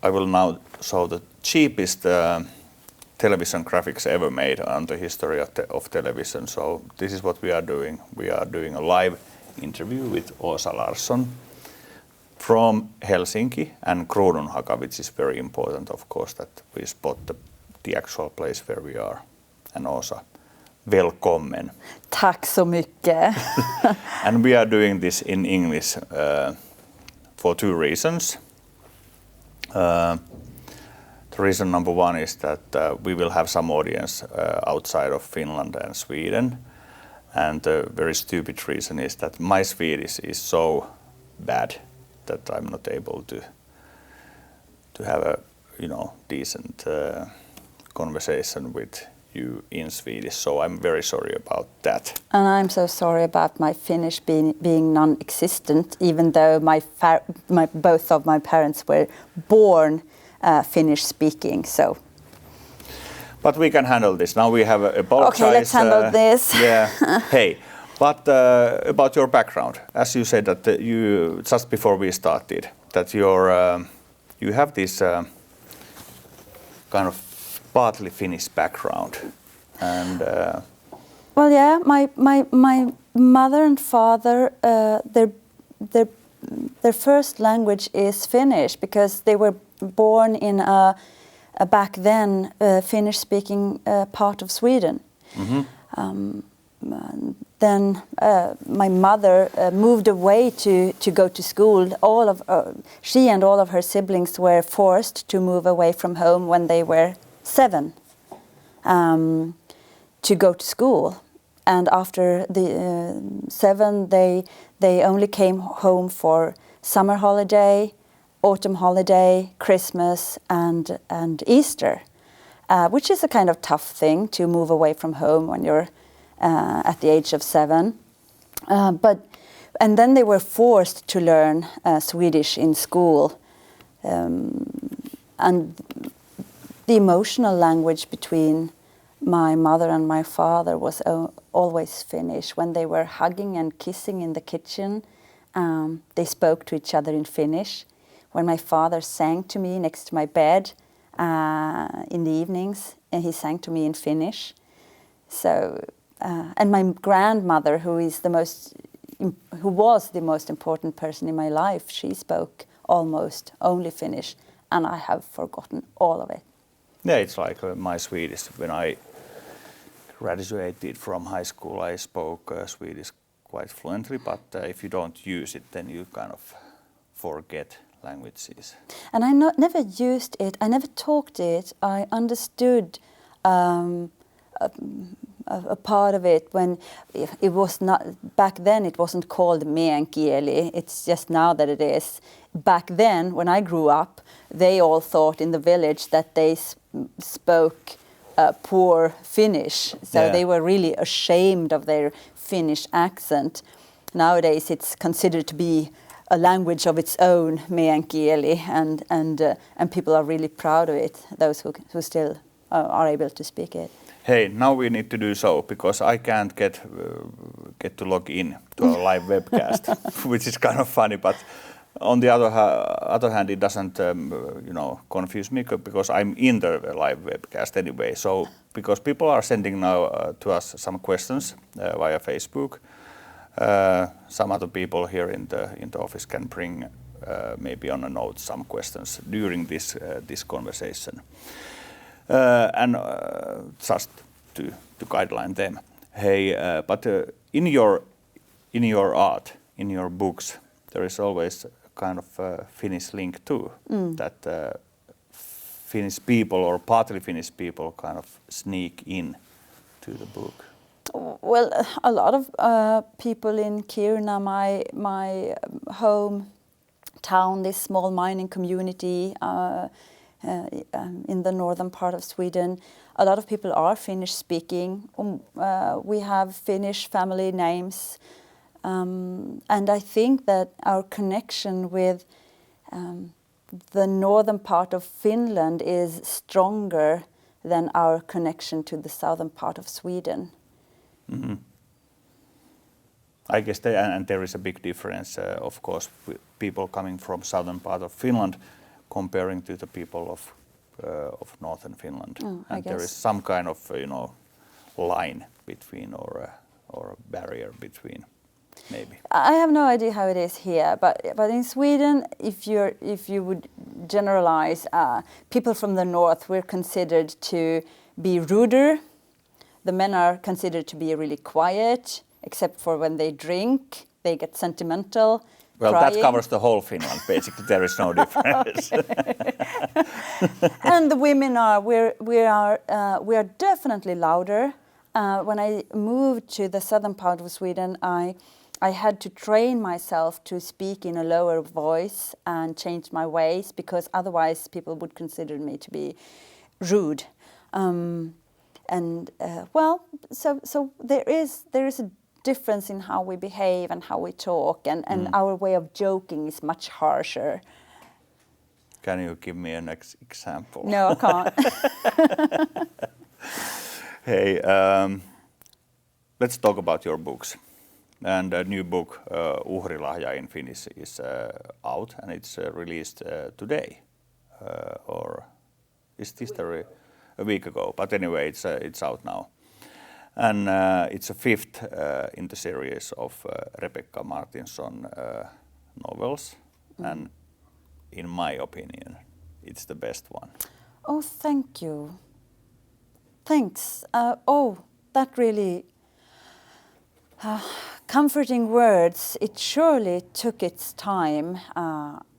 I will now show the cheapest television graphics ever made on the history of television. So this is what we are doing. We are doing a live interview with Åsa Larsson from Helsinki and Kruununhaka, which is very important, of course, that we spot the actual place where we are. And Åsa, välkommen. Tack så mycket. And we are doing this in English for two reasons. The reason number one is that we will have some audience outside of Finland and Sweden. And the very stupid reason is that my Swedish is so bad that I'm not able to have a decent conversation with you in Swedish. So I'm very sorry about that. And I'm so sorry about my Finnish being non-existent, even though both of my parents were born Finnish speaking. So. But we can handle this. Now we have apologized. Okay, let's handle this. Yeah. Hey, but about your background, as you said that you just before we started that you have this kind of partly Finnish background, and. Well, yeah, my mother and father, their first language is Finnish because they were born in a back then Finnish-speaking part of Sweden. Mm-hmm. Then my mother moved away to go to school. She and all of her siblings were forced to move away from home when they were 7 to go to school. And after the 7, they only came home for summer holiday, autumn holiday, Christmas, and Easter, which is a kind of tough thing to move away from home when you're at the age of 7. And then they were forced to learn Swedish in school, and the emotional language between my mother and my father was always Finnish. When they were hugging and kissing in the kitchen, they spoke to each other in Finnish. When my father sang to me next to my bed in the evenings, and he sang to me in Finnish. So, and my grandmother, who was the most important person in my life, she spoke almost only Finnish, and I have forgotten all of it. Yeah, it's like my Swedish. When I graduated from high school, I spoke Swedish quite fluently, but if you don't use it, then you kind of forget languages. And I never used it. I never talked it. I understood a part of it when it was not. Back then, it wasn't called meänkieli. It's just now that it is. Back then, when I grew up, they all thought in the village that they spoke poor Finnish. So yeah. They were really ashamed of their Finnish accent. Nowadays, it's considered to be a language of its own, meänkieli, and people are really proud of it, those who still are able to speak it. Hey, now we need to do so, because I can't get to log in to our live webcast, which is kind of funny, but on the other hand, it doesn't confuse me, because I'm in the live webcast anyway. So because people are sending now to us some questions via Facebook, some other people here in the office can bring maybe on a note some questions during this conversation, and just to guideline them. Hey, but in your art, in your books, there is always kind of Finnish link too, that Finnish people or partly Finnish people kind of sneak in to the book. Well, a lot of people in Kiruna, my home town, this small mining community in the northern part of Sweden, a lot of people are Finnish speaking. We have Finnish family names. And I think that our connection with the northern part of Finland is stronger than our connection to the southern part of Sweden. Mm-hmm. I guess there is a big difference, of course, with people coming from southern part of Finland comparing to the people of northern Finland, I and there guess. is some kind of line between or a barrier between, maybe. I have no idea how it is here, but in Sweden, if you would generalize, people from the north were considered to be ruder. The men are considered to be really quiet, except for when they drink. They get sentimental. Well, crying. that covers the whole Finland, basically. There is no difference. And the women we are definitely louder. When I moved to the southern part of Sweden, I had to train myself to speak in a lower voice and change my ways, because otherwise people would consider me to be rude. So there is a difference in how we behave and how we talk, and our way of joking is much harsher. Can you give me an example? No, I can't. Hey, let's talk about your books. And a new book, Uhrilahja in Finnish, is out, and it's released today. Or is this a week ago? But anyway, it's out now. And it's a fifth in the series of Rebekka Martinsson novels. And in my opinion, it's the best one. Oh, thank you. Thanks. That really comforting words. It surely took its time.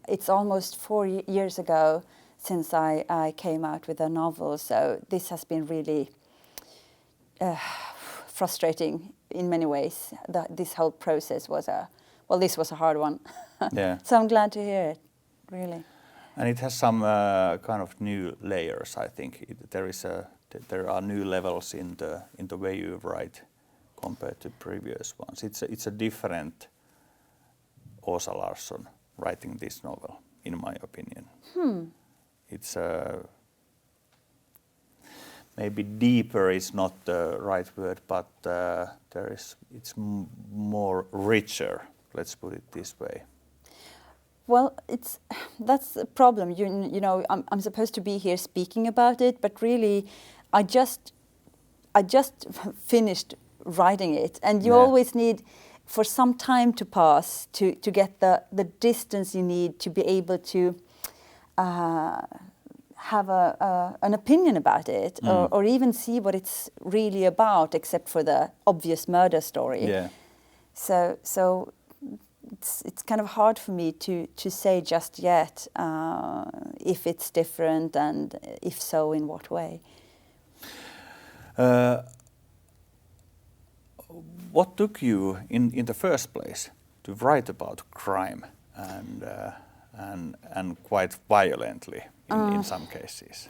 It's almost 4 years ago since I came out with a novel, so this has been really frustrating in many ways. This whole process was this was a hard one. Yeah. So I'm glad to hear it, really. And it has some kind of new layers, I think. There are new levels in the way you write compared to previous ones. It's a different Åsa Larsson writing this novel, in my opinion. It's maybe deeper is not the right word, but it's more richer. Let's put it this way. Well, that's the problem. You know, I'm supposed to be here speaking about it, but really, I just finished writing it, and you always need for some time to pass to get the distance you need to be able to have an opinion about it, or even see what it's really about, except for the obvious murder story. Yeah. So it's kind of hard for me to say just yet if it's different, and if so, in what way. What took you in the first place to write about crime and quite violently in some cases?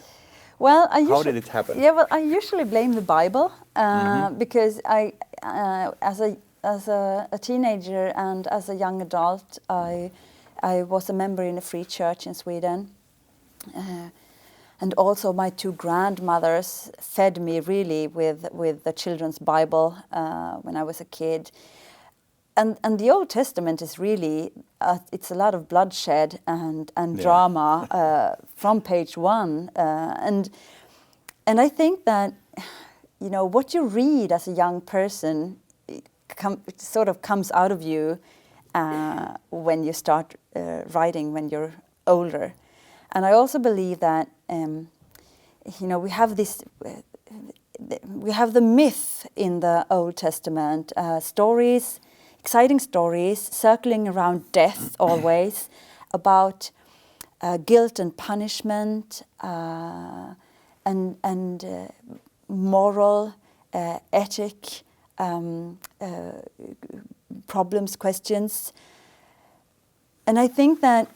Well, how did it happen? Yeah, well, I usually blame the Bible because I, as a teenager and as a young adult, I was a member in a free church in Sweden. And also my two grandmothers fed me really with the children's Bible when I was a kid. And the Old Testament is really, it's a lot of bloodshed and drama from page one. And I think that, you know, what you read as a young person, it sort of comes out of you when you start writing when you're older. And I also believe that, you know, we have the myth in the Old Testament, stories, exciting stories circling around death always, about guilt and punishment, and moral, ethic, problems, questions. And I think that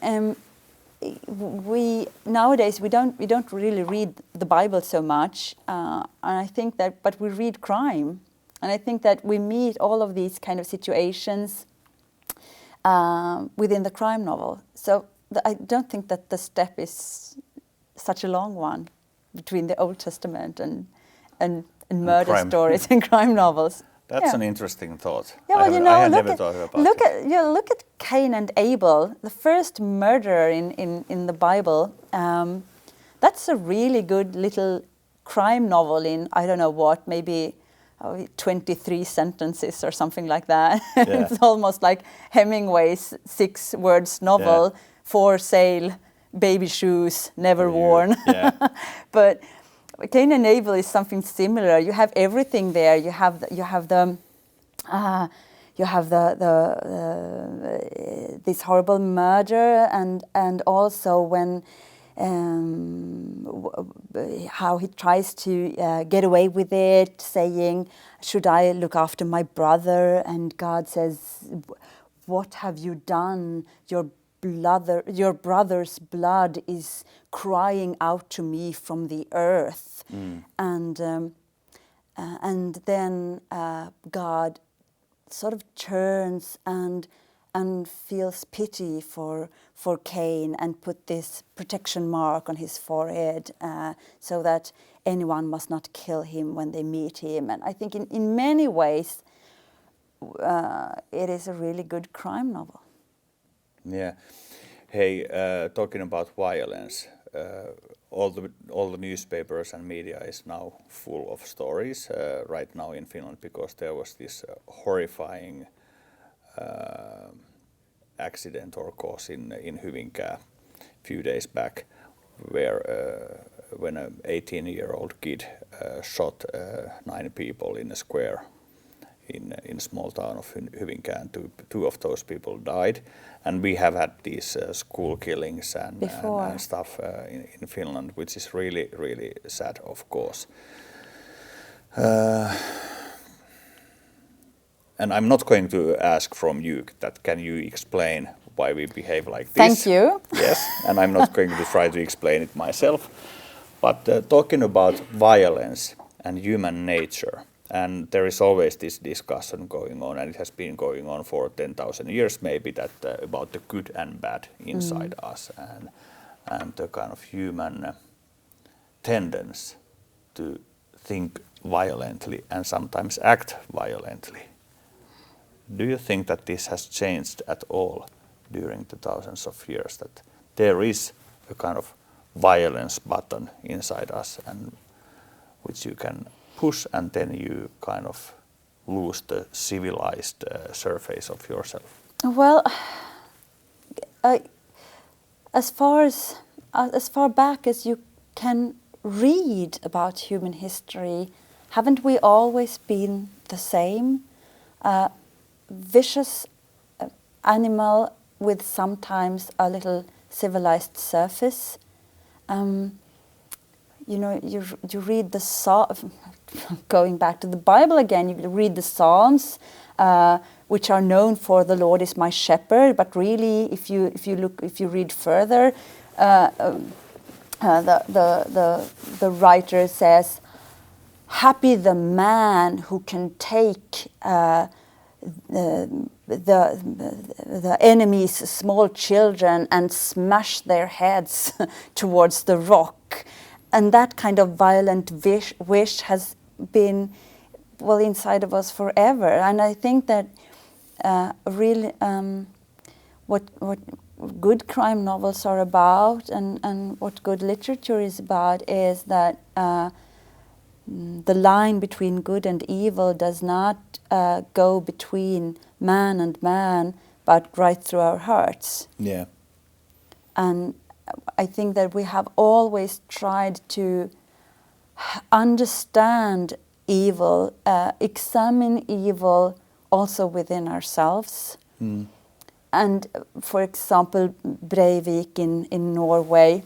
nowadays we don't really read the Bible so much, and I think that, but we read crime, and I think that we meet all of these kind of situations within the crime novel. So I don't think that the step is such a long one between the Old Testament and murder stories and crime novels. That's an interesting thought. Yeah, well, I had never thought about it. Look at Cain and Abel, the first murderer in the Bible. That's a really good little crime novel in, I don't know what, maybe 23 sentences or something like that. Yeah. It's almost like Hemingway's 6 words novel, for sale, baby shoes, never worn. Yeah. But Cain and Abel is something similar. You have everything there. You have this horrible murder, and also when how he tries to get away with it, saying, "Should I look after my brother?" And God says, "What have you done? Your brother's blood is crying out to me from the earth." And then God sort of turns and feels pity for Cain and put this protection mark on his forehead so that anyone must not kill him when they meet him. And I think in many ways it is a really good crime novel. Yeah. Hey, talking about violence, all the newspapers and media is now full of stories right now in Finland, because there was this horrifying accident or cause in Hyvinkää a few days back, where when an 18-year-old kid shot 9 people in a square in small town of Hyvinkää, and two of those people died. And we have had these school killings and stuff in Finland, which is really, really sad, of course. And I'm not going to ask from you that can you explain why we behave like this? Thank you. Yes, and I'm not going to try to explain it myself. But talking about violence and human nature, and there is always this discussion going on, and it has been going on for 10,000 years maybe, that about the good and bad inside us, and the kind of human tendency to think violently and sometimes act violently. Do you think that this has changed at all during the thousands of years, that there is a kind of violence button inside us, and which you can push, and then you kind of lose the civilized surface of yourself? Well, as far back as you can read about human history, haven't we always been the same? Vicious animal with sometimes a little civilized surface. You read the going back to the Bible again, you read the Psalms, which are known for "the Lord is my shepherd," but really, if you read further, the writer says, "Happy the man who can take the enemy's small children and smash their heads towards the rock." And that kind of violent wish has been, well, inside of us forever. And I think that really what good crime novels are about, and what good literature is about, is that the line between good and evil does not go between man and man, but right through our hearts. Yeah. And I think that we have always tried to understand evil, examine evil also within ourselves. And for example, Breivik in Norway,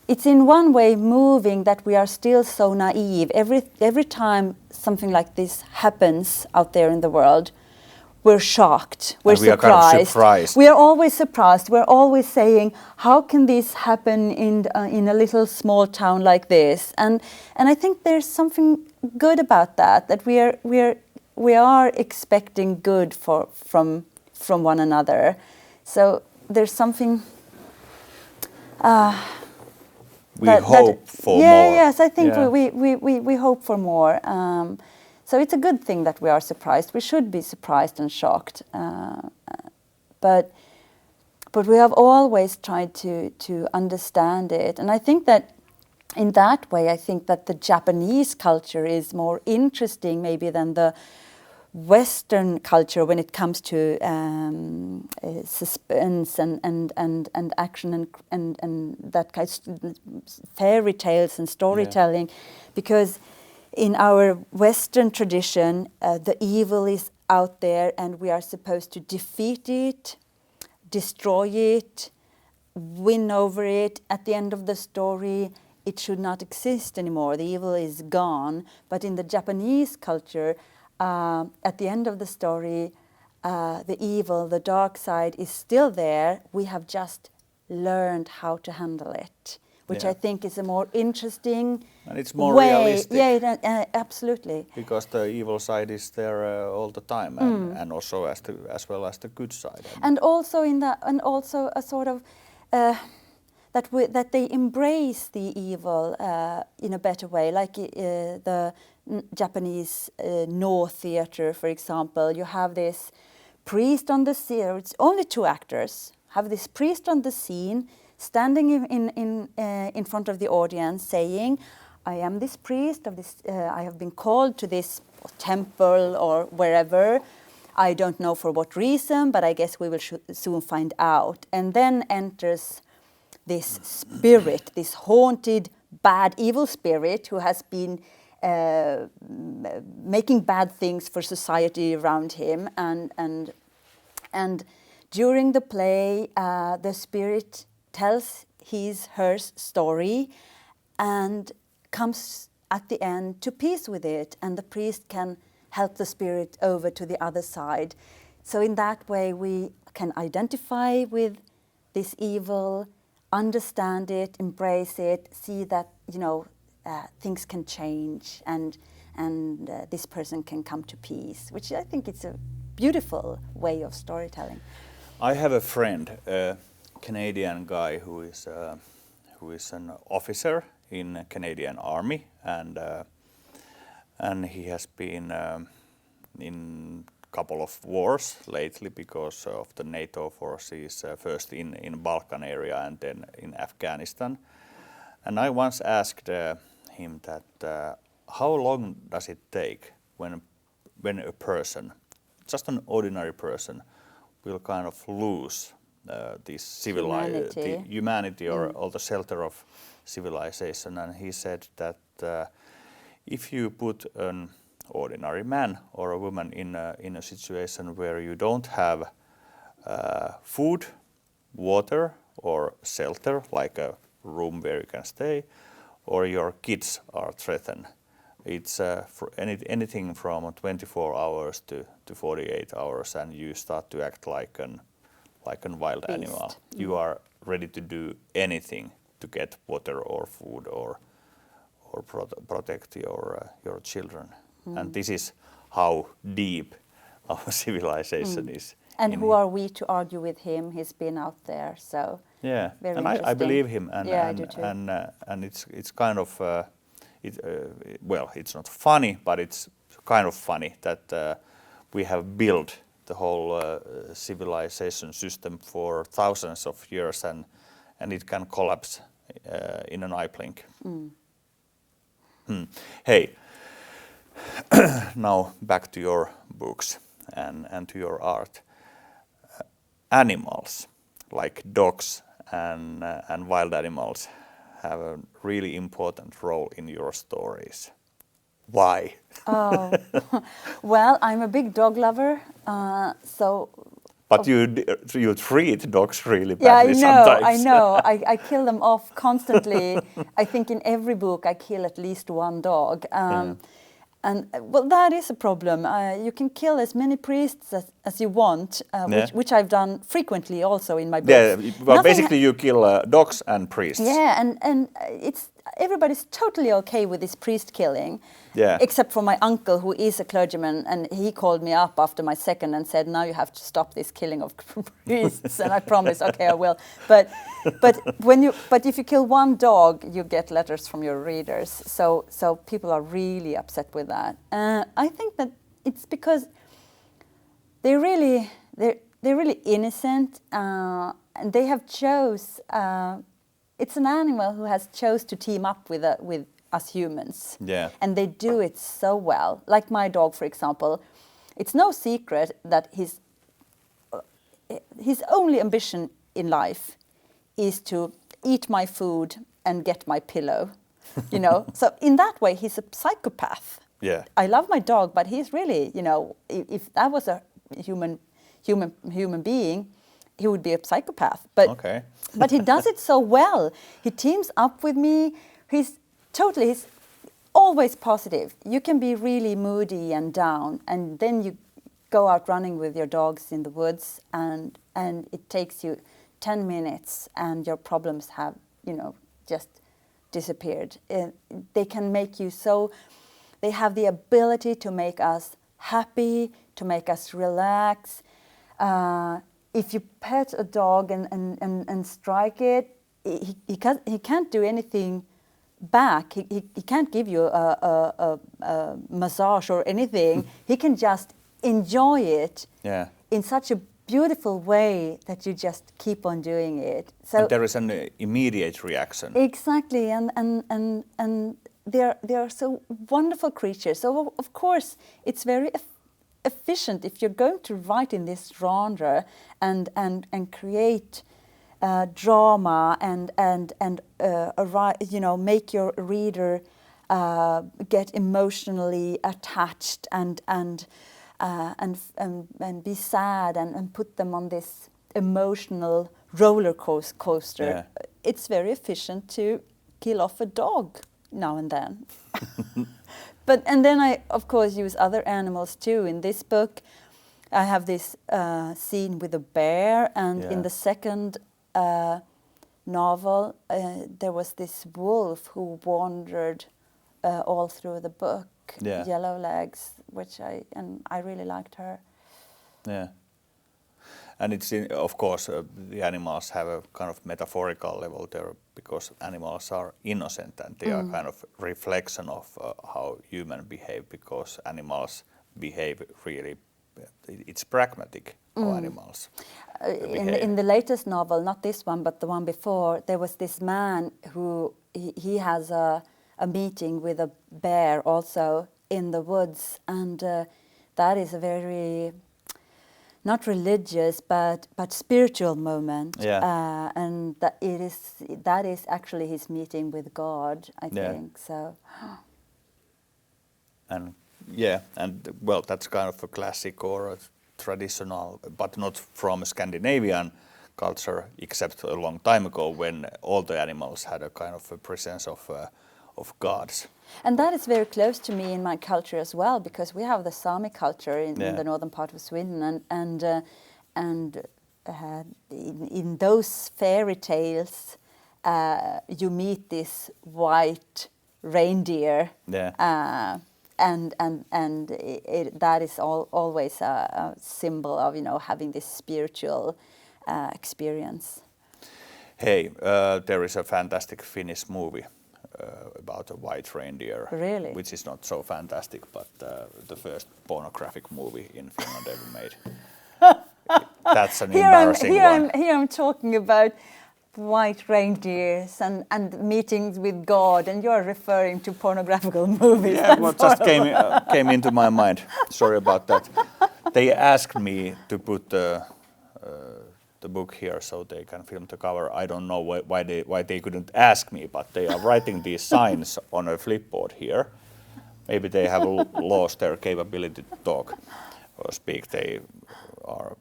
it's in one way moving that we are still so naive. Every time something like this happens out there in the world, we're shocked. We're surprised. We are kind of surprised. We are always surprised. We're always saying, "How can this happen in a little small town like this?" And I think there's something good about that. That we are expecting good from one another. So there's something we hope for yeah, more. Yes, I think Yeah. we hope for more. So it's a good thing that we are surprised. We should be surprised and shocked. But we have always tried to understand it. And I think that in that way, I think that the Japanese culture is more interesting maybe than the Western culture when it comes to suspense and action and that kind of fairy tales and storytelling, because in our Western tradition, the evil is out there and we are supposed to defeat it, destroy it, win over it. At the end of the story, it should not exist anymore. The evil is gone. But in the Japanese culture, at the end of the story, the evil, the dark side is still there. We have just learned how to handle it, which I think is a more interesting and it's more way. realistic. Yeah, absolutely. Because the evil side is there all the time, and also as well as the good side. And also a sort of that they embrace the evil in a better way, like the Japanese Noh theater, for example. You have this priest on the scene. It's only two actors. Have this priest on the scene, standing in front of the audience, saying, "I am this priest of this. I have been called to this temple or wherever. I don't know for what reason, but I guess we will soon find out." And then enters this spirit, this haunted, bad, evil spirit who has been making bad things for society around him. And during the play, the spirit tells her story and comes at the end to peace with it, and the priest can help the spirit over to the other side. So in that way we can identify with this evil, understand it, embrace it, see that things can change and this person can come to peace, which I think it's a beautiful way of storytelling. I have a friend, a Canadian guy who is an officer in Canadian Army, and he has been in couple of wars lately because of the NATO forces, first in Balkan area and then in Afghanistan. And I once asked him that how long does it take when a person, just an ordinary person, will kind of lose this humanity or all the shelter of civilization? And he said that if you put an ordinary man or a woman in a situation where you don't have food, water or shelter, like a room where you can stay, or your kids are threatened, it's for anything from 24 hours to 48 hours, and you start to act like a wild animal. You are ready to do anything to get water or food or protect your children. And this is how deep our civilization is. And who are we to argue with him? He's been out there, so yeah. Very and I believe him, and I do too. And it's kind of well, it's not funny, but it's kind of funny that we have built the whole civilization system for thousands of years, and it can collapse in an eye blink. Hey. Now back to your books and to your art. Animals like dogs and wild animals have a really important role in your stories. Why? Oh, well, I'm a big dog lover, so. But you treat dogs really badly sometimes. I know. I kill them off constantly. I think in every book I kill at least one dog. And well, that is a problem. You can kill as many priests as you want, which I've done frequently also in my books. Yeah, well, basically you kill dogs and priests. Yeah, and everybody's totally okay with this priest killing. Yeah. Except for my uncle, who is a clergyman, and he called me up after my second and said, "Now you have to stop this killing of priests." And I promised, okay, I will. But if you kill one dog, you get letters from your readers. So people are really upset with that. I think that it's because they're really innocent, and they have chose. It's an animal who has chose to team up with us humans. Yeah. And they do it so well. Like my dog, for example, it's no secret that his only ambition in life is to eat my food and get my pillow. You know, so in that way, he's a psychopath. Yeah. I love my dog, but he's really, you know, if that was a human being, he would be a psychopath. But he does it so well. He teams up with me. He's always positive. You can be really moody and down, and then you go out running with your dogs in the woods, and it takes you 10 minutes, and your problems have, you know, just disappeared. They can make you so. They have the ability to make us happy, to make us relax. If you pet a dog and strike it, he can't do anything back. He can't give you a massage or anything. He can just enjoy it in such a beautiful way that you just keep on doing it. So and there is an immediate reaction. Exactly, and they are so wonderful creatures. So of course it's very efficient if you're going to write in this genre and create drama and you know, make your reader get emotionally attached and be sad and put them on this emotional roller coaster. Yeah. It's very efficient to kill off a dog now and then. And then I, of course, use other animals too. In this book, I have this scene with a bear, and in the second novel, there was this wolf who wandered all through the book, Yellow Legs, which I really liked her. Yeah. And it's of course the animals have a kind of metaphorical level there, because animals are innocent and they are kind of reflection of how humans behave, because animals behave really, it's pragmatic how animals behave. In the latest novel, not this one but the one before, there was this man who he has a meeting with a bear also in the woods, and that is a very not religious but spiritual moment, and that is actually his meeting with God, I think. So, and well, that's kind of a classic or a traditional, but not from Scandinavian culture, except a long time ago when all the animals had a kind of a presence of gods. And that is very close to me in my culture as well, because we have the Sami culture in the northern part of Sweden, and in those fairy tales, you meet this white reindeer, and that is always a symbol of, you know, having this spiritual experience. Hey, there is a fantastic Finnish movie about a white reindeer, really? Which is not so fantastic, but the first pornographic movie in Finland ever made. That's an embarrassing one. Here I'm talking about white reindeers and meetings with God, and you're referring to pornographical movies. Yeah, what just came into my mind. Sorry about that. They asked me to put the book here so they can film the cover. I don't know why they couldn't ask me, but they are writing these signs on a flipboard here. Maybe they have lost their capability to talk or speak. They are,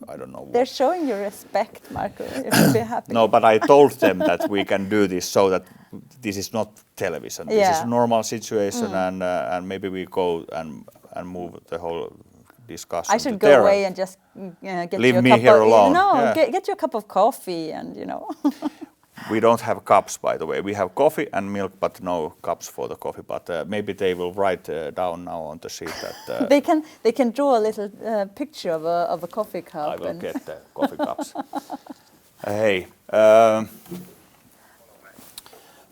I don't know. They're showing you respect, Marko. You should be happy. No, but I told them that we can do this so that this is not television. This is a normal situation, and maybe we go and move the whole discuss. I should go away and just get leave you a me cup here of, alone. No, Yeah. get you a cup of coffee and We don't have cups, by the way. We have coffee and milk, but no cups for the coffee. But maybe they will write down now on the sheet that they can draw a little picture of a coffee cup. I will get the coffee cups. Hey,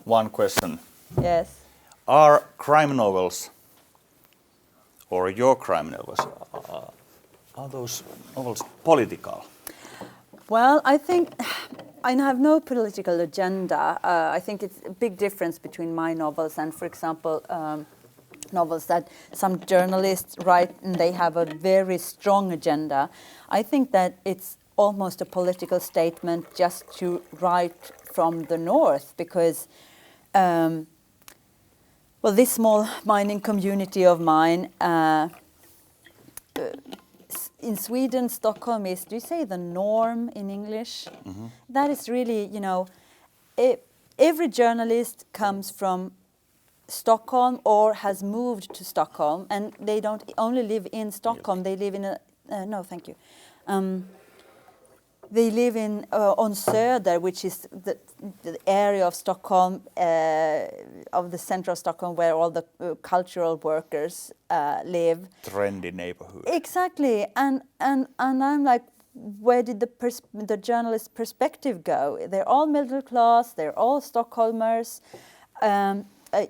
one question. Yes. Are crime novels or your crime novels, are those novels political? Well, I think I have no political agenda. I think it's a big difference between my novels and, for example, novels that some journalists write and they have a very strong agenda. I think that it's almost a political statement just to write from the north because, well, this small mining community of mine, in Sweden, Stockholm is, do you say the norm in English? Mm-hmm. That is really, every journalist comes from Stockholm or has moved to Stockholm, and they don't only live in Stockholm, they live in no, thank you. They live in on Söder, which is the area of Stockholm, of the center of Stockholm, where all the cultural workers live. Trendy neighborhood. Exactly, and I'm like, where did the journalist perspective go? They're all middle class. They're all Stockholmers.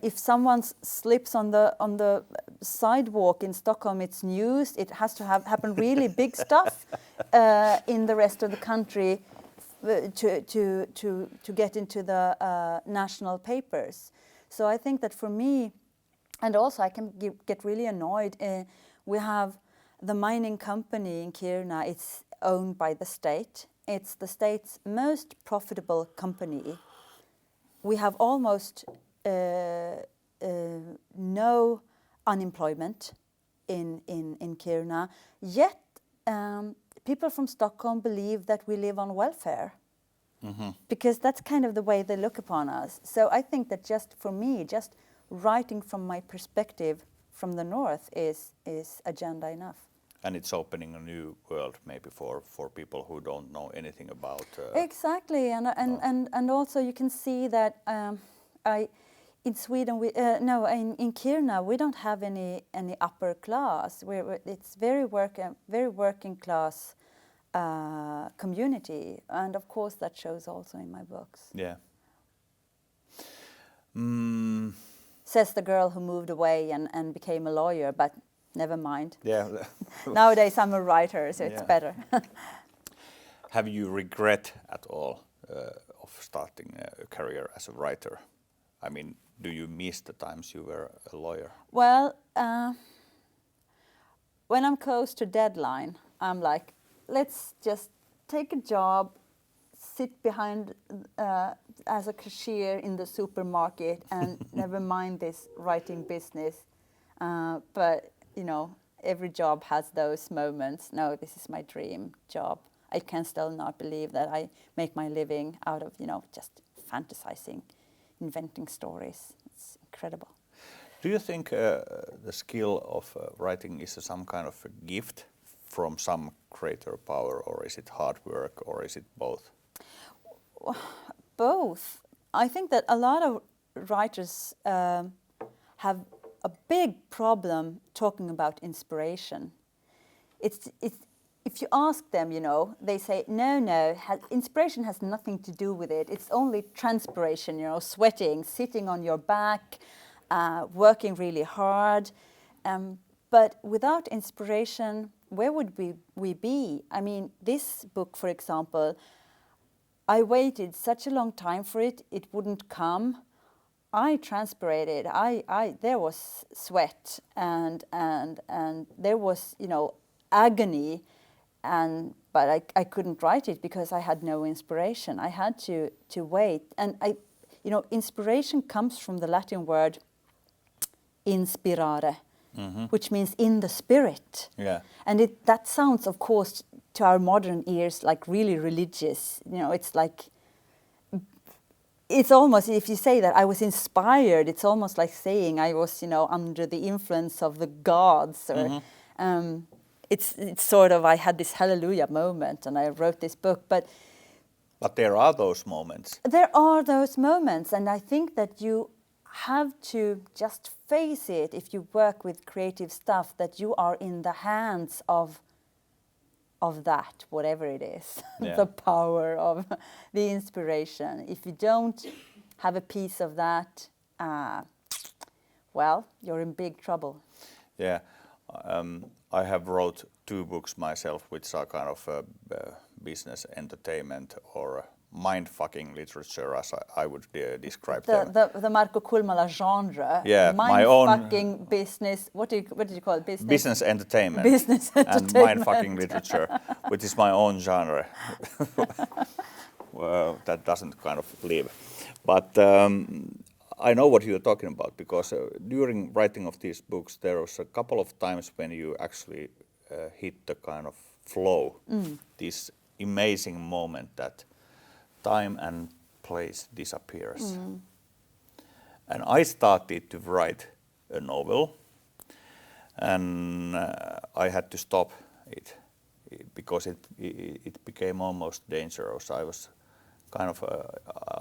If someone slips on the sidewalk in Stockholm, it's news. It has to happen really big stuff in the rest of the country to get into the national papers. So I think that for me, and also I can get really annoyed. We have the mining company in Kiruna. It's owned by the state. It's the state's most profitable company. We have almost no unemployment in Kiruna, yet people from Stockholm believe that we live on welfare, because that's kind of the way they look upon us. So I think that just for me, just writing from my perspective from the north is agenda enough. And it's opening a new world maybe for people who don't know anything about... Exactly, and also you can see that in Sweden, in Kiruna, we don't have any upper class. It's very working class community, and of course that shows also in my books. Yeah. Says the girl who moved away and became a lawyer, but never mind. Yeah. Nowadays I'm a writer, so it's better. Have you regret at all of starting a career as a writer? I mean, do you miss the times you were a lawyer? Well, when I'm close to deadline, I'm like, let's just take a job, sit behind as a cashier in the supermarket and never mind this writing business. But, every job has those moments. No, this is my dream job. I can still not believe that I make my living out of, just fantasizing, inventing stories. It's incredible. Do you think the skill of writing is some kind of a gift from some greater power, or is it hard work, or is it both? Both. I think that a lot of writers have a big problem talking about inspiration. If you ask them, they say, no, inspiration has nothing to do with it. It's only transpiration, sweating, sitting on your back, working really hard. But without inspiration, where would we be? I mean, this book, for example, I waited such a long time for it. It wouldn't come. I transpirated. There was sweat and there was, agony. But I couldn't write it because I had no inspiration. I had to wait. And inspiration comes from the Latin word inspirare, which means in the spirit. Yeah. And that sounds, of course, to our modern ears like really religious. It's almost, if you say that I was inspired, it's almost like saying I was, under the influence of the gods. Or, it's sort of, I had this hallelujah moment and I wrote this book, but there are those moments. there are those moments, and I think that you have to just face it if you work with creative stuff, that you are in the hands of that, whatever it is, Yeah. the power of the inspiration. If you don't have a piece of that, well, you're in big trouble. Yeah, I have wrote 2 books myself, which are kind of business entertainment or mind-fucking literature, as I would describe them. The Marko Kulmala genre, Yeah, my own mind-fucking business, what did you call it? business entertainment, Business and entertainment. mind-fucking literature, which is my own genre. Well, that doesn't kind of live. But I know what you're talking about, because during writing of these books, there was a couple of times when you actually hit the kind of flow, this amazing moment that time and place disappears. And I started to write a novel, and I had to stop it because it became almost dangerous. I was kind of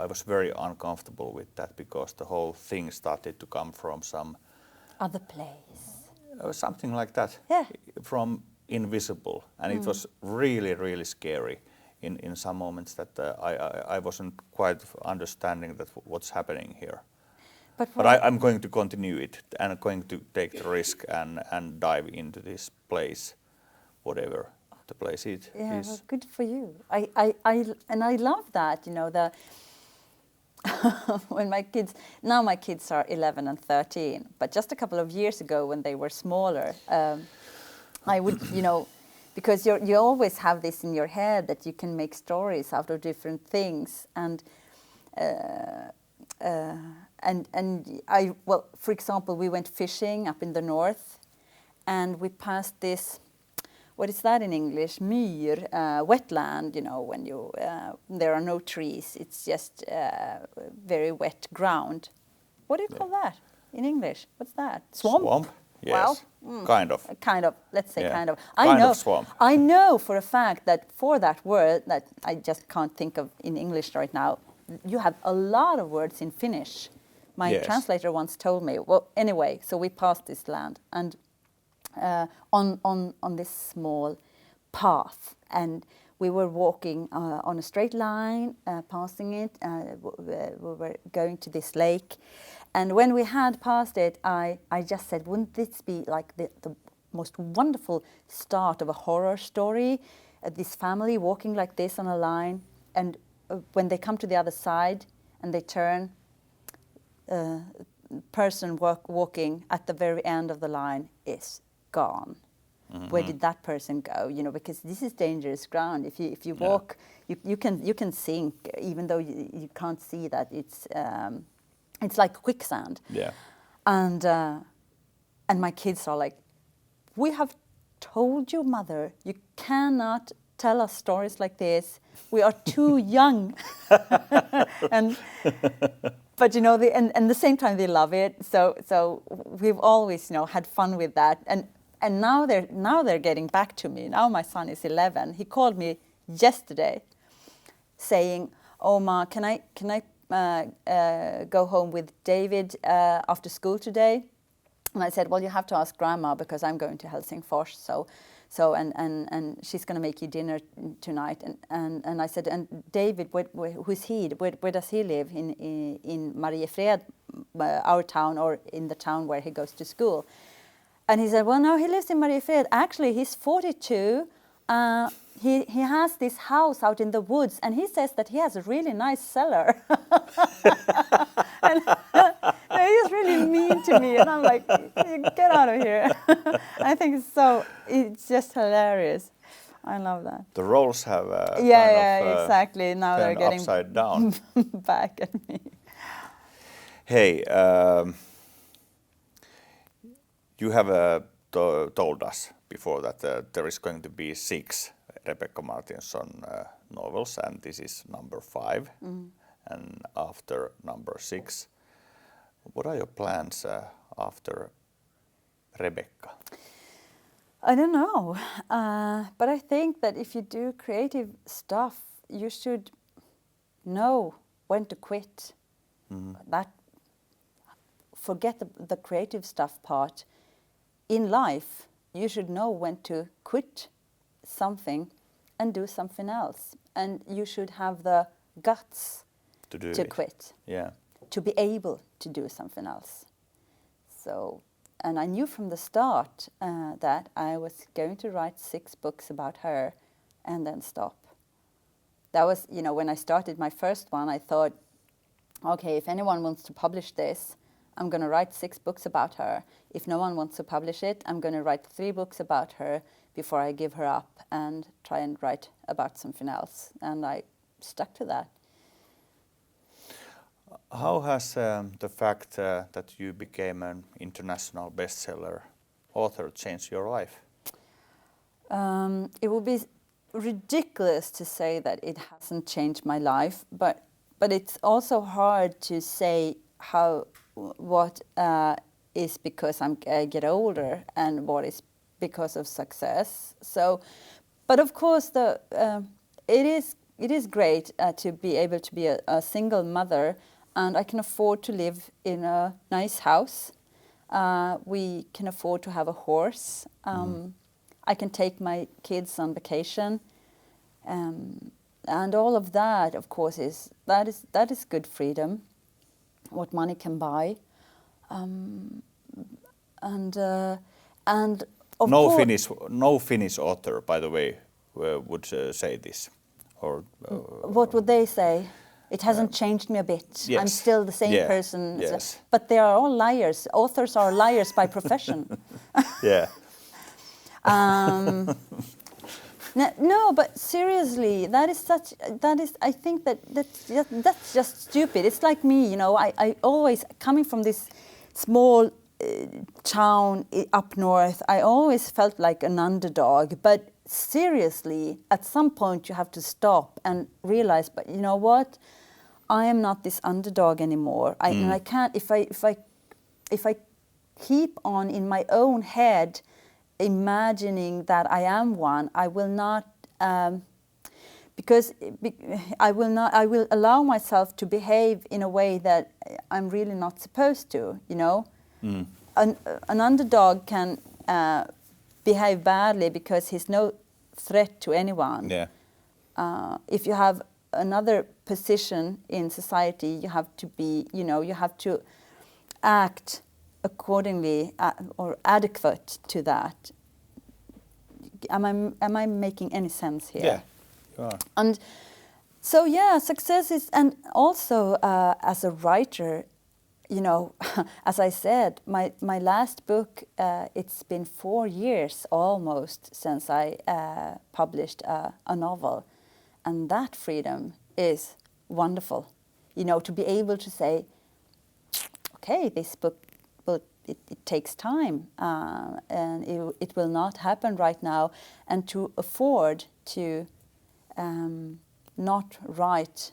I was very uncomfortable with that, because the whole thing started to come from some Other place. something like that, Yeah. from invisible, and it was really, really scary in some moments, that I wasn't quite understanding that what's happening here. But I'm going to continue it, and I'm going to take the risk and dive into this place, whatever the place is. Yeah, well, good for you. I love that, you know, when my kids are 11 and 13, but just a couple of years ago when they were smaller, I would, you know, because you always have this in your head that you can make stories out of different things, and well, for example, we went fishing up in the north, and we passed this, what is that in English? Myr, wetland, you know, when there are no trees, it's just very wet ground. What do you call that in English? What's that? Swamp? Swamp? Yes, well, kind of. Kind of, let's say Yeah. kind of. Kind of swamp. I know for a fact that for that word, that I just can't think of in English right now, you have a lot of words in Finnish. My Yes. translator once told me. Well, anyway, so we passed this land, and on this small path, and we were walking on a straight line, passing it. We were going to this lake, and when we had passed it, I just said, wouldn't this be like the most wonderful start of a horror story? This family walking like this on a line, and when they come to the other side and they turn, person walking at the very end of the line is gone. Where did that person go? You know, because this is dangerous ground. If you walk, you can sink, even though you can't see that it's like quicksand. Yeah. And my kids are like, we have told you, mother, you cannot tell us stories like this. We are too young. But you know, and the same time they love it. So we've always, you know, had fun with that. And now they're getting back to me. Now my son is 11. He called me yesterday, saying, "Oh, Ma, can I go home with David after school today?" And I said, "Well, you have to ask Grandma, because I'm going to Helsingfors. So and she's going to make you dinner tonight." And I said, "And David, who's he? Where does he live? In Mariefred, our town, or in the town where he goes to school?" And he said, "Well, no, he lives in Mariefred. Actually, he's 42. He has this house out in the woods, and he says that he has a really nice cellar." And he's really mean to me, and I'm like, "Get out of here!" I think it's just hilarious. I love that. The roles have exactly. Now they're getting upside down. back at me. Hey, you have told us before that there is going to be 6 Rebekka Martinsson novels, and this is number 5. And after number 6, what are your plans after Rebekka? I don't know, but I think that if you do creative stuff, you should know when to quit. That forget the creative stuff part. In life, you should know when to quit something and do something else, and you should have the guts to quit. Yeah. To be able to do something else. So, and I knew from the start that I was going to write 6 books about her and then stop. That was, when I started my first one, I thought, okay, if anyone wants to publish this, I'm going to write 6 books about her. If no one wants to publish it, I'm going to write 3 books about her before I give her up and try and write about something else. And I stuck to that. How has the fact that you became an international bestseller author changed your life? It would be ridiculous to say that it hasn't changed my life, but it's also hard to say what is because I get older and what is because of success. So, but of course, it is great to be able to be a single mother, and I can afford to live in a nice house. We can afford to have a horse. I can take my kids on vacation, and all of that, of course, is good freedom. What money can buy, and of course, no Finnish author, by the way, would say this. Or what would they say? It hasn't changed me a bit. Yes. I'm still the same person. Yes. But they are all liars. Authors are liars by profession. Yeah. No, but seriously, I think that's just stupid. It's like me, I always, coming from this small town up north, I always felt like an underdog. But seriously, at some point you have to stop and realize, but you know what? I am not this underdog anymore. And I can't, if I keep on in my own head imagining that I am one, I will not, because I will allow myself to behave in a way that I'm really not supposed to, An underdog can behave badly because he's no threat to anyone. Yeah. If you have another position in society, you have to be, you have to act accordingly or adequate to that. Am I making any sense here? Yeah, you are. And so success is, and also as a writer, as I said, my last book, it's been 4 years almost since I published a novel, and that freedom is wonderful. To be able to say, okay, this book, it takes time, and it will not happen right now, and to afford to not write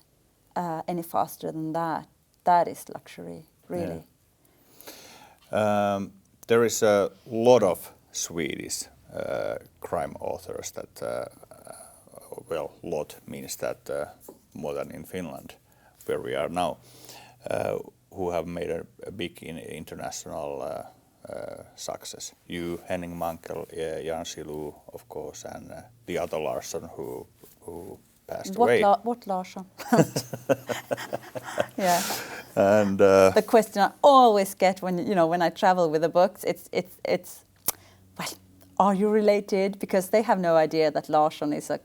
any faster than that is luxury, really. Yeah. There is a lot of Swedish crime authors that, lot means that more than in Finland, where we are now, who have made a big international success. You, Henning Mankell, Jan Silu, of course, and the other Larsson who passed away. What Larsson? Yeah. And the question I always get when I travel with the books, it's well, are you related? Because they have no idea that Larsson is a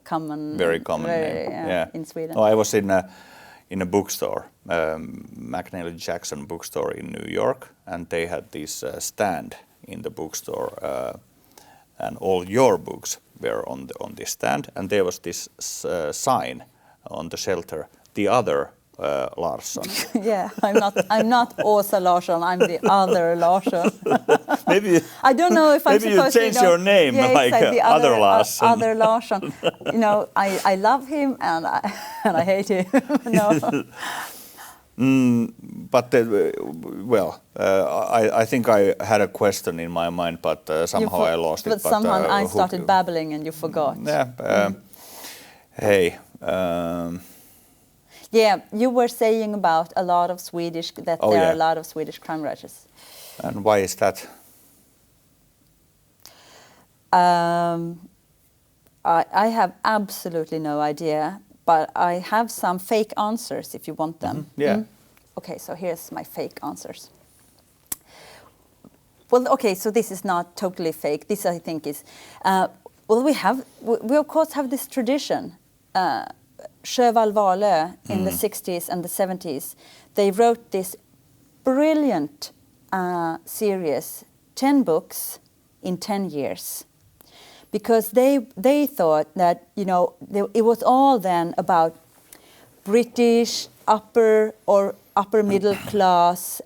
very common name in Sweden. Oh, I was in a bookstore, McNally Jackson bookstore in New York, and they had this stand in the bookstore, and all your books were on this stand, and there was this sign on the shelter, the other Larsson. Yeah, I'm not Åsa Larsson. I'm the other Larsson. Maybe I don't know if I'm supposed to. Maybe you change your name, like the other Larsson. Other Larsson. I love him and I hate him. No. But I think I had a question in my mind, but somehow I lost it. But somehow I started babbling and you forgot. Yeah. Hey. Yeah, you were saying about a lot of Swedish, that there are a lot of Swedish crime writers. And why is that? I have absolutely no idea, but I have some fake answers if you want them. Yeah. Okay, so here's my fake answers. Well, okay, so this is not totally fake. This I think is, we of course have this tradition. Sjöwall Wahlöö in the 60s and the 70s, they wrote this brilliant series, 10 books in 10 years. Because they thought that, it was all then about British upper middle class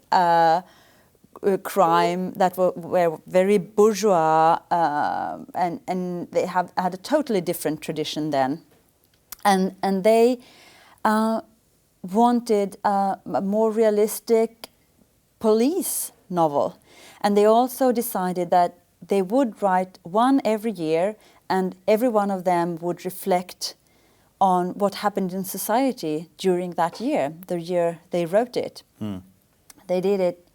crime that were very bourgeois, and they had a totally different tradition then. And they wanted a more realistic police novel. And they also decided that they would write one every year, and every one of them would reflect on what happened in society during that year, the year they wrote it. They did it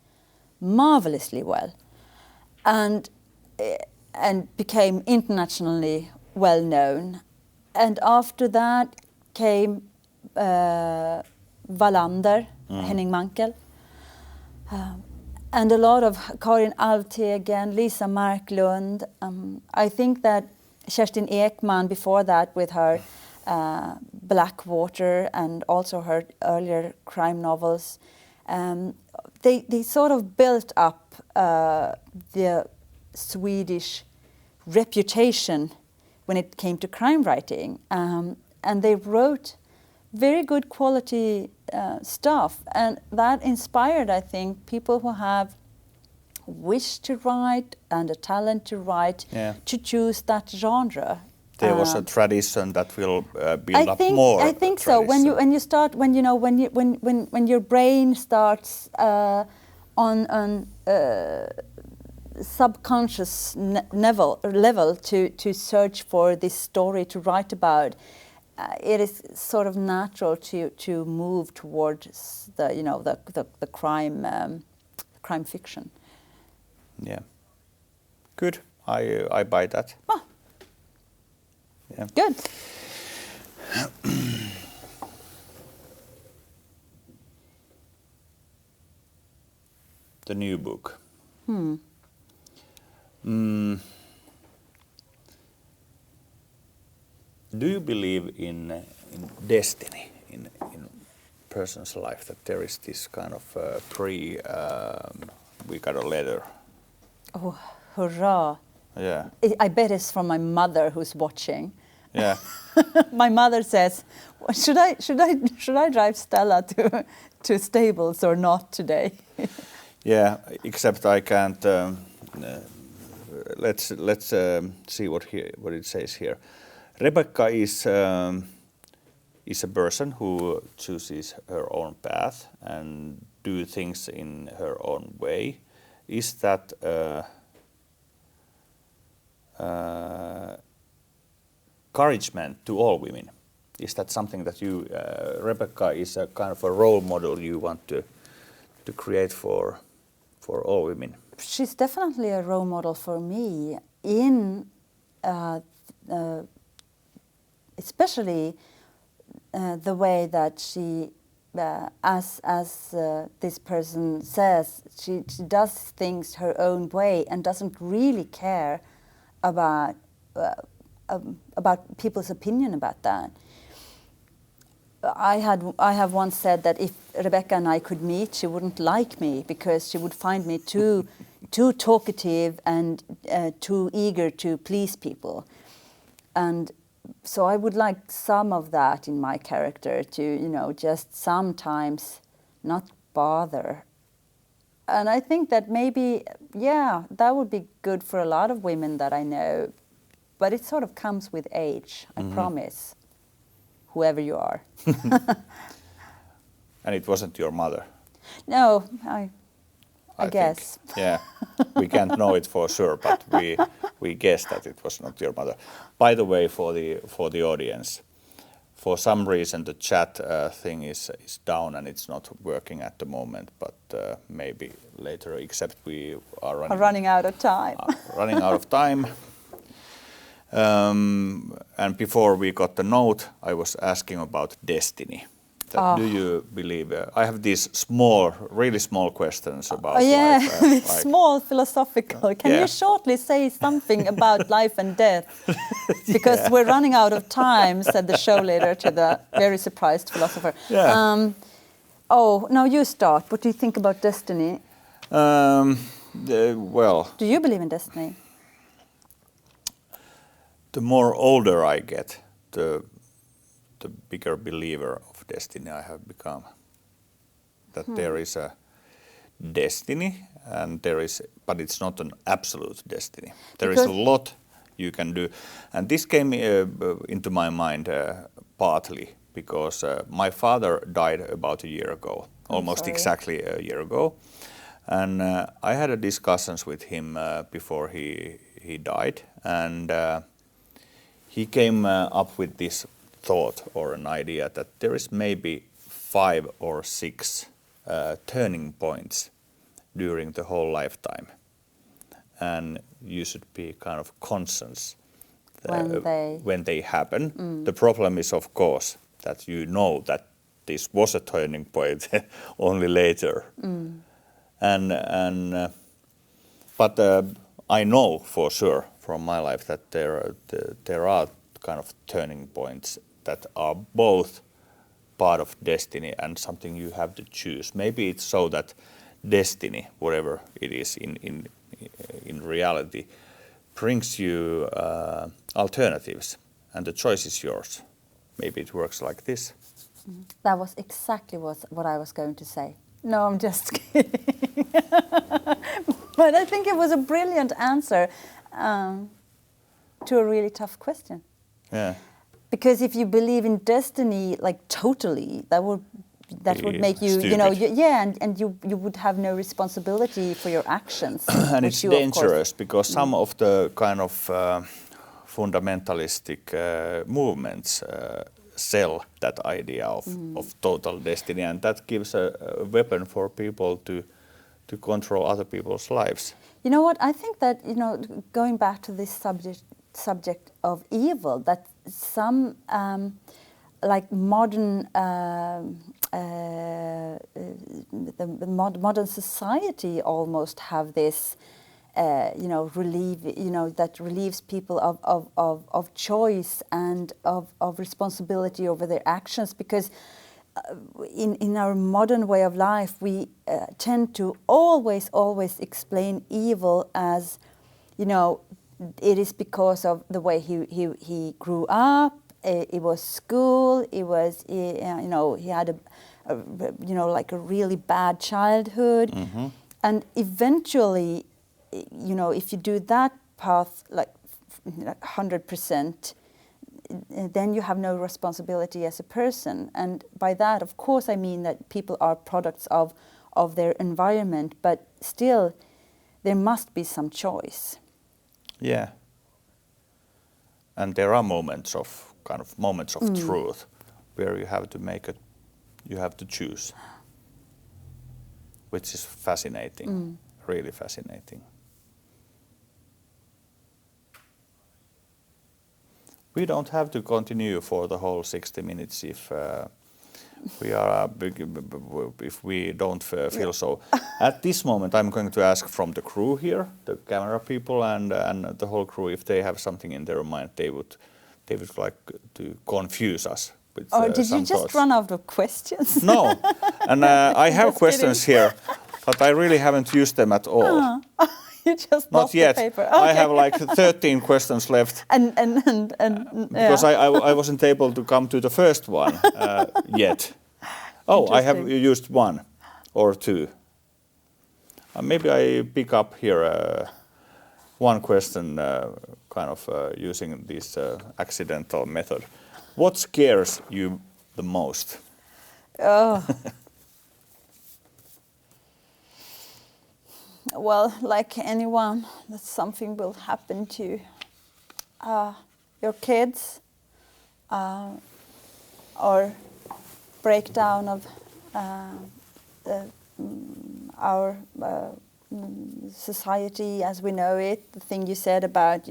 marvelously well, and became internationally well known. And after that came Wallander, Henning Mankell, and a lot of Karin Alvtegen, Lisa Marklund. I think that Kerstin Ekman before that with her Blackwater and also her earlier crime novels, they sort of built up the Swedish reputation when it came to crime writing. And they wrote very good quality stuff, and that inspired, I think, people who have wish to write and a talent to write to choose that genre. There was a tradition that will build up more. I think so. When your brain starts on subconscious level to search for this story to write about, it is sort of natural to move towards the crime fiction. Yeah. Good. I buy that. Oh. Yeah. Good. The new book. Do you believe in destiny in person's life, that there is this kind of we got a letter? Oh, hurrah! Yeah. I bet it's from my mother who's watching. Yeah. My mother says, "Should I drive Stella to stables or not today?" Yeah, except I can't. Let's see what it says here. Rebecca is a person who chooses her own path and do things in her own way. Is that encouragement to all women? Is that something that you, Rebecca, is a kind of a role model you want to create for all women? She's definitely a role model for me in especially the way that she, as this person says, she does things her own way and doesn't really care about people's opinion about that. I have once said that if Rebecca and I could meet, she wouldn't like me because she would find me too talkative and too eager to please people. And so I would like some of that in my character to, just sometimes not bother. And I think that maybe, that would be good for a lot of women that I know. But it sort of comes with age, I promise. Whoever you are. And it wasn't your mother? No, I think. guess. Yeah, we can't know it for sure, but we guess that it was not your mother. By the way, for the audience, for some reason the chat thing is down and it's not working at the moment, but maybe later, except we are running out of time. Running out of time. And before we got the note, I was asking about destiny. Do you believe? I have these really small questions about life. Small philosophical. Can you shortly say something about life and death? Because we're running out of time, said the show leader to the very surprised philosopher. Yeah. Now you start. What do you think about destiny? Well... Do you believe in destiny? The more older I get, the bigger believer of destiny I have become. That there is a destiny, but it's not an absolute destiny. There is a lot you can do, and this came into my mind partly because my father died about a year ago, almost exactly a year ago, and I had discussions with him before he died, and he came up with this thought or an idea that there is maybe 5 or 6 turning points during the whole lifetime, and you should be kind of conscious when they happen. The problem is, of course, that you know that this was a turning point only later, but I know for sure from my life that there are kind of turning points that are both part of destiny and something you have to choose. Maybe it's so that destiny, whatever it is in reality, brings you alternatives, and the choice is yours. Maybe it works like this. That was exactly what I was going to say. No, I'm just kidding. But I think it was a brilliant answer to a really tough question. Yeah. Because if you believe in destiny, like totally, that would make you, stupid. and you would have no responsibility for your actions. And it's dangerous because some of the kind of fundamentalistic movements sell that idea of total destiny, and that gives a weapon for people to control other people's lives. You know what? I think that, going back to this subject of evil, that some like modern the modern society almost have this that relieves people of choice and of responsibility over their actions, because in our modern way of life we tend to always explain evil as, it is because of the way he grew up. It was school. It was he had like a really bad childhood, and eventually, if you do that path like 100%, then you have no responsibility as a person. And by that, of course, I mean that people are products of their environment, but still, there must be some choice. Yeah. And there are moments of truth where you have to choose, which is fascinating, really fascinating. We don't have to continue for the whole 60 minutes if we don't feel so. At this moment, I'm going to ask from the crew here, the camera people and the whole crew, if they have something in their mind they would like to confuse us with. Did you just thoughts. Run out of questions? No, and I have questions here, but I really haven't used them at all. You just not lost yet. The paper. Okay. I have like 13 questions left. And because I wasn't able to come to the first one yet. Oh, I have used 1 or 2. Maybe I pick up here one question, using this accidental method. What scares you the most? Oh, Well, like anyone, that something will happen to your kids, or breakdown of our society as we know it. The thing you said about,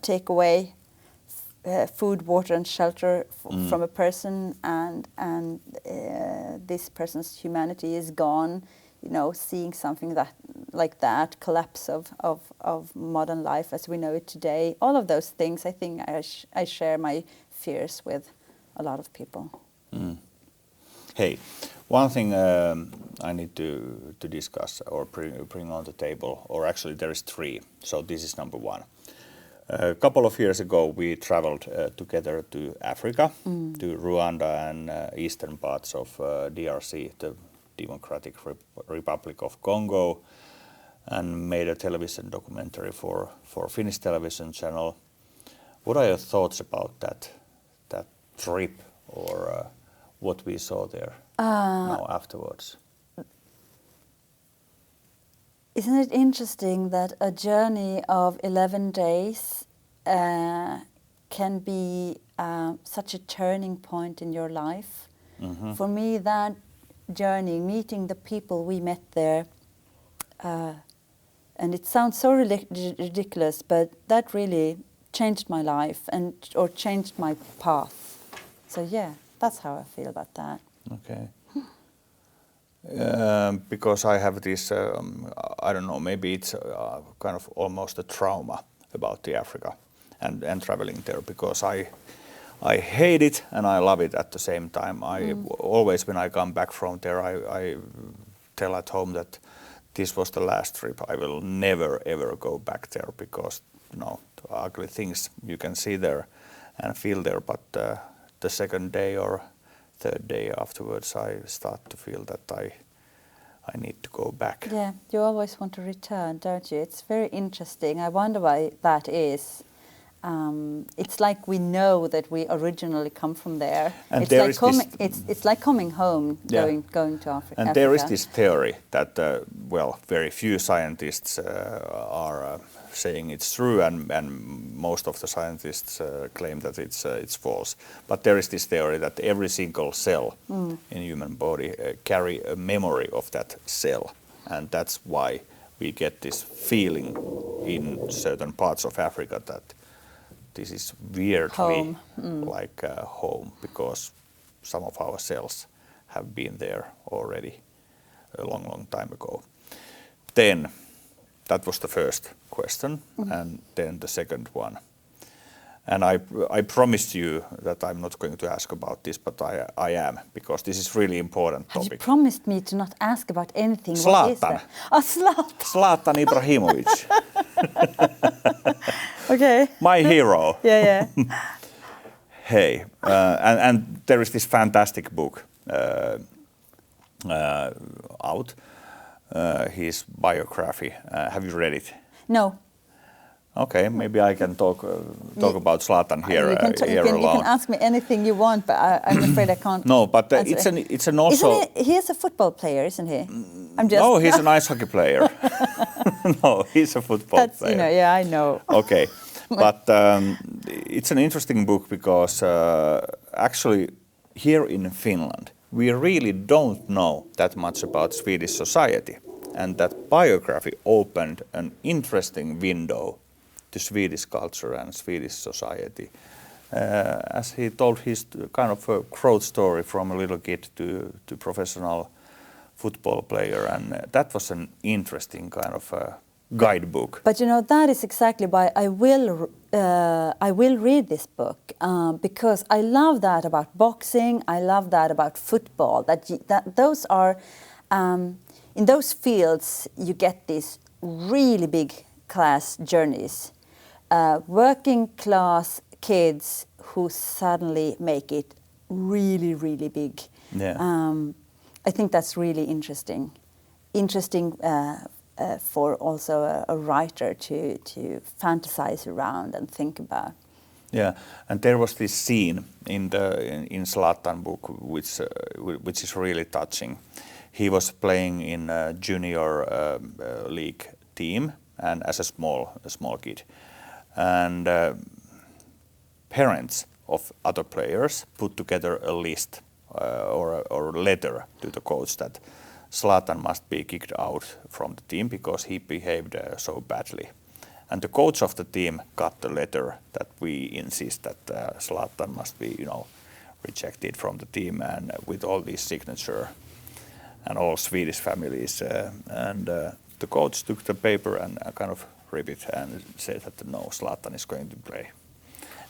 take away food, water, and shelter from a person, and this person's humanity is gone. Seeing something like that collapse of modern life as we know it today. All of those things, I think I share my fears with a lot of people. Hey, one thing I need to discuss or bring on the table, or actually there is three. So this is number one. A couple of years ago, we traveled together to Africa, to Rwanda and eastern parts of DRC, the Democratic Republic of Congo, and made a television documentary for Finnish television channel. What are your thoughts about that trip, or what we saw there now afterwards? Isn't it interesting that a journey of 11 days can be such a turning point in your life? For me, that journey, meeting the people we met there, and it sounds so ridiculous, but that really changed my life or changed my path. So yeah, that's how I feel about that. Okay. Because I have this, I don't know, maybe it's kind of almost a trauma about the Africa and traveling there, because I hate it and I love it at the same time. I always, when I come back from there, I tell at home that this was the last trip. I will never ever go back there, because the ugly things you can see there and feel there. But the second day or third day afterwards, I start to feel that I need to go back. Yeah, you always want to return, don't you? It's very interesting. I wonder why that is. It's like we know that we originally come from there. And it's there like is it's like coming home, Yeah. going to Africa. And there is this theory that, very few scientists are saying it's true, and most of the scientists claim that it's false. But there is this theory that every single cell in human body carry a memory of that cell, and that's why we get this feeling in certain parts of Africa that this is weirdly like home, because some of our cells have been there already a long time ago. Then, that was the first question, and then the second one. And I promised you that I'm not going to ask about this, but I am, because this is really important topic. Have you promised me to not ask about anything? Zlatan. What is that? Oh, Zlatan. Zlatan Ibrahimovic. Okay. My hero. Yeah. Hey, and there is this fantastic book out, his biography. Have you read it? No. Okay, maybe I can talk about Zlatan here, you can ask me anything you want, but I'm afraid I can't. No, but answer. it's an also. He is a football player, isn't he? I'm just. No, he's an ice hockey player. No, he's a football player. Yeah, I know. Okay, but it's an interesting book, because actually here in Finland we really don't know that much about Swedish society, and that biography opened an interesting window to Swedish culture and Swedish society. As he told his kind of a growth story from a little kid to professional football player, and that was an interesting kind of guidebook. But that is exactly why I will read this book, because I love that about boxing. I love that about football. That those are in those fields you get these really big class journeys. Working class kids who suddenly make it really, really big. Yeah. I think that's really interesting. For also a writer to fantasize around and think about. Yeah, and there was this scene in Zlatan book which is really touching. he was playing in a junior league team and as a small kid. And parents of other players put together a list or a letter to the coach that Zlatan must be kicked out from the team because he behaved so badly. And the coach of the team got the letter that we insist that Zlatan must be, rejected from the team, and with all these signature and all Swedish families. The coach took the paper and kind of ripped it and said that no, Zlatan is going to play.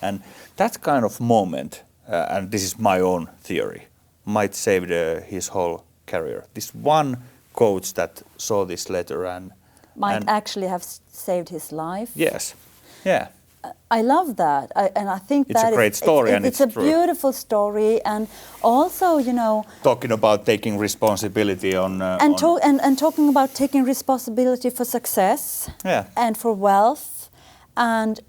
And that kind of moment, and this is my own theory, might save his whole career. This one coach that saw this letter and actually have saved his life. Yes, yeah. I love that, and I think it's that a great story, and it's a true. Beautiful story, and also talking about taking responsibility on and talking about taking responsibility for success, and for wealth, and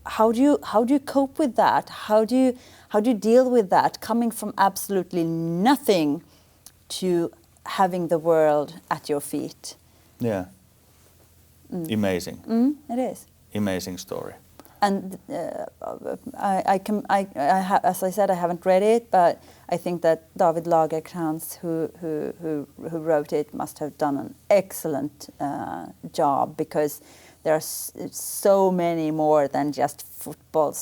how do you cope with that? How do you deal with that, coming from absolutely nothing to having the world at your feet? Yeah. Amazing. It is. Amazing story. And as I said, I haven't read it, but I think that David Lagercrantz, who wrote it, must have done an excellent job, because there are so many more than just football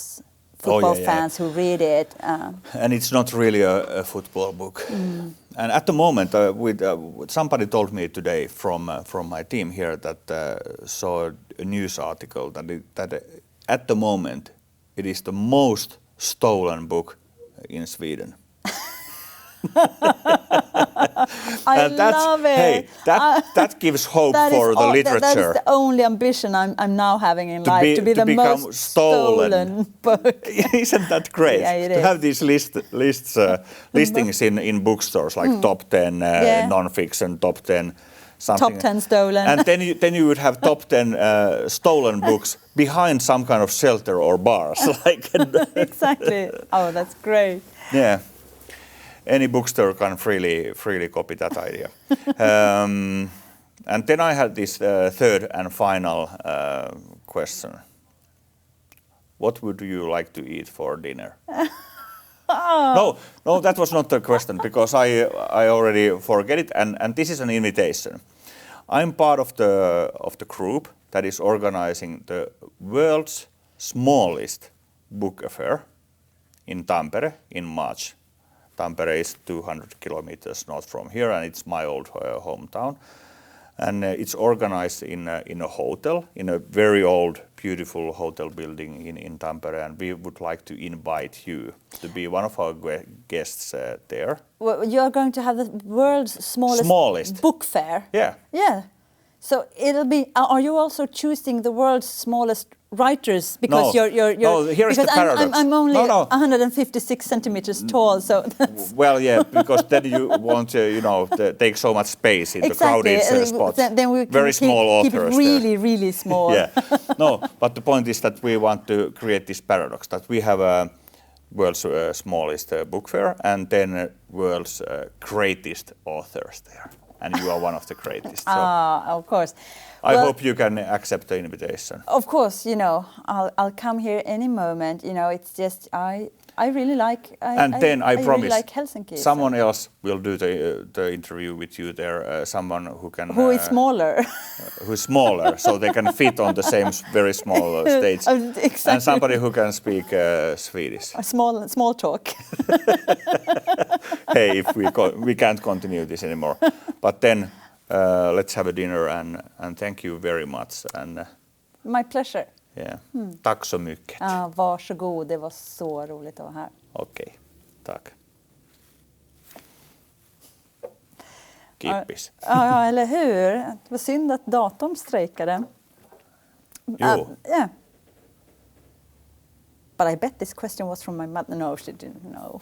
fans who read it. And it's not really a football book. And at the moment, somebody told me today from my team here that saw a news article that at the moment it is the most stolen book in Sweden. I love it. Hey, that gives hope for the literature. That is the only ambition I'm now having in life, to be the most stolen book. Isn't that great? Yeah, it to is. have these listings in bookstores, like top 10 non-fiction, top 10 something. Top 10 stolen. And then you would have top 10 stolen books behind some kind of shelter or bars. Exactly. Oh, that's great. Yeah. Any bookstore can freely copy that idea. And then I had this third and final question. What would you like to eat for dinner? No, that was not the question, because I already forget it. And this is an invitation. I'm part of the group that is organizing the world's smallest book affair in Tampere in March. Tampere is 200 kilometers north from here, and it's my old hometown. And it's organized in a hotel, in a very old, beautiful hotel building in Tampere. And we would like to invite you to be one of our guests there. Well, you are going to have the world's smallest book fair. Yeah. Yeah. So it'll be. Are you also choosing the world's smallest writers? Because no, here is the paradox. I'm only 156 centimeters tall, so that's well, yeah, because then you want to, take so much space in the crowded spots. Then we can very small authors. Keep it really, really small. Yeah. No, but the point is that we want to create this paradox, that we have a world's smallest book fair, and then world's greatest authors there. And you are one of the greatest. So of course. I hope you can accept the invitation. Of course, I'll come here any moment. It's just I really like. I promise, really like Helsinki. Someone else will do the interview with you there. Someone who can. Who is smaller. Who's smaller, so they can fit on the same very small stage. Exactly. And somebody who can speak Swedish. Small talk. Hey, if we can't continue this anymore, but then let's have a dinner, and thank you very much. And my pleasure. Yeah. Tack så mycket. Varsågod, det var så roligt att vara här. Okej, tack. Kippis. Ja, eller hur? Det var synd att datorn strejkade. Jo. Yeah. But I bet this question was from my mother. No, she didn't know.